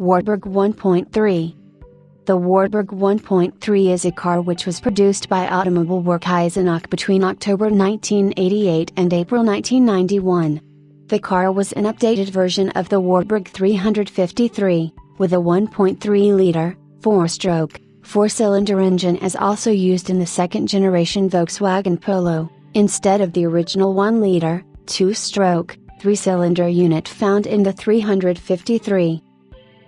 Wartburg 1.3. The Wartburg 1.3 is a car which was produced by Automobile Werk Eisenach between October 1988 and April 1991. The car was an updated version of the Wartburg 353, with a 1.3-liter, 4-stroke, 4-cylinder engine as also used in the second-generation Volkswagen Polo, instead of the original 1-liter, 2-stroke, 3-cylinder unit found in the 353.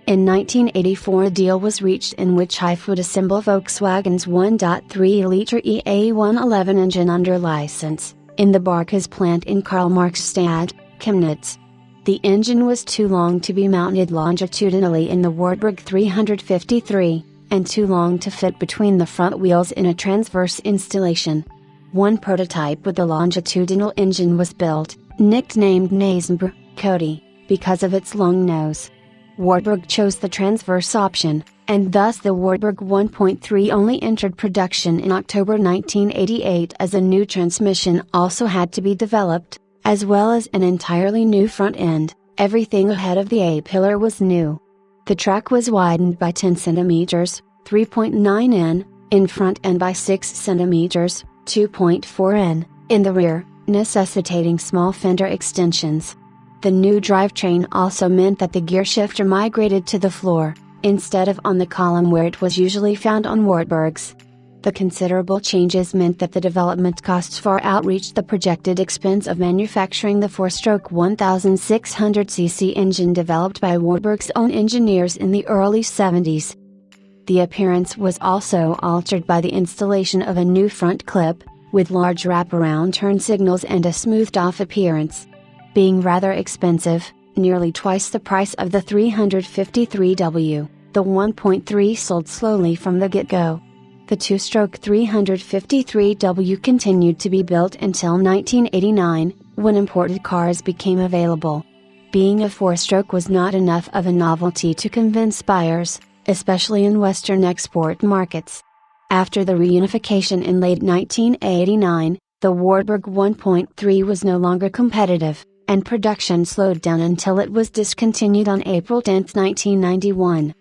In 1984 a deal was reached in which HIF would assemble Volkswagen's 1.3-liter EA111 engine under license, in the Barkas plant in Karl-Marx-Stadt, Chemnitz. The engine was too long to be mounted longitudinally in the Wartburg 353, and too long to fit between the front wheels in a transverse installation. One prototype with the longitudinal engine was built, nicknamed Nasenbr, Cody, because of its long nose. Wartburg chose the transverse option, and thus the Wartburg 1.3 only entered production in October 1988 as a new transmission also had to be developed, as well as an entirely new front end. Everything ahead of the A-pillar was new. The track was widened by 10 cm, 3.9 in front and by 6 cm, 2.4 in the rear, necessitating small fender extensions. The new drivetrain also meant that the gearshifter migrated to the floor, instead of on the column where it was usually found on Wartburgs. The considerable changes meant that the development costs far outreached the projected expense of manufacturing the 4-stroke 1600cc engine developed by Wartburg's own engineers in the early 70s. The appearance was also altered by the installation of a new front clip, with large wraparound turn signals and a smoothed-off appearance. Being rather expensive, nearly twice the price of the 353W, the 1.3 sold slowly from the get-go. The 2-stroke 353W continued to be built until 1989, when imported cars became available. Being a 4-stroke was not enough of a novelty to convince buyers, especially in Western export markets. After the reunification in late 1989, the Wartburg 1.3 was no longer competitive, and production slowed down until it was discontinued on April 10, 1991.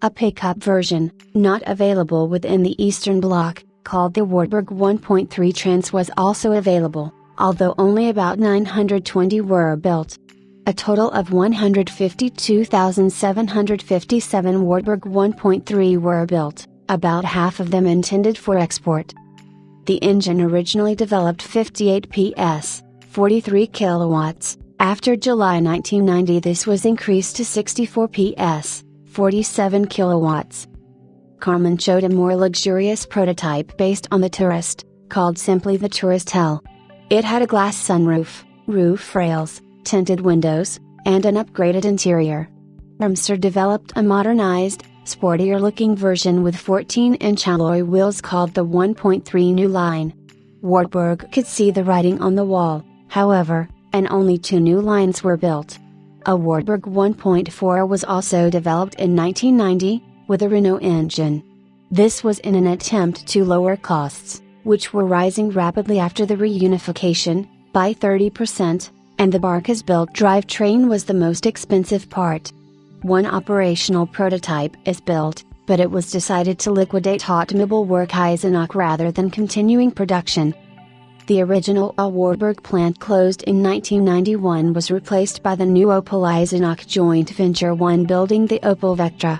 A pickup version, not available within the Eastern Bloc, called the Wartburg 1.3 Trans was also available, although only about 920 were built. A total of 152,757 Wartburg 1.3 were built, about half of them intended for export. The engine originally developed 58 PS, 43 kilowatts. After July 1990 this was increased to 64 PS, 47 kilowatts. Karmann showed a more luxurious prototype based on the Tourist, called simply the Tourist L. It had a glass sunroof, roof rails, tinted windows, and an upgraded interior. Irmscher developed a modernized, sportier-looking version with 14-inch alloy wheels called the 1.3 New Line. Wartburg could see the writing on the wall, however, and only 2 new lines were built. A Wartburg 1.4 was also developed in 1990, with a Renault engine. This was in an attempt to lower costs, which were rising rapidly after the reunification, by 30%, and the Barkas-built drivetrain was the most expensive part. One operational prototype is built, but it was decided to liquidate Automobile Werk Eisenach rather than continuing production. The original Wartburg plant closed in 1991 was replaced by the new Opel Eisenach joint venture one building the Opel Vectra.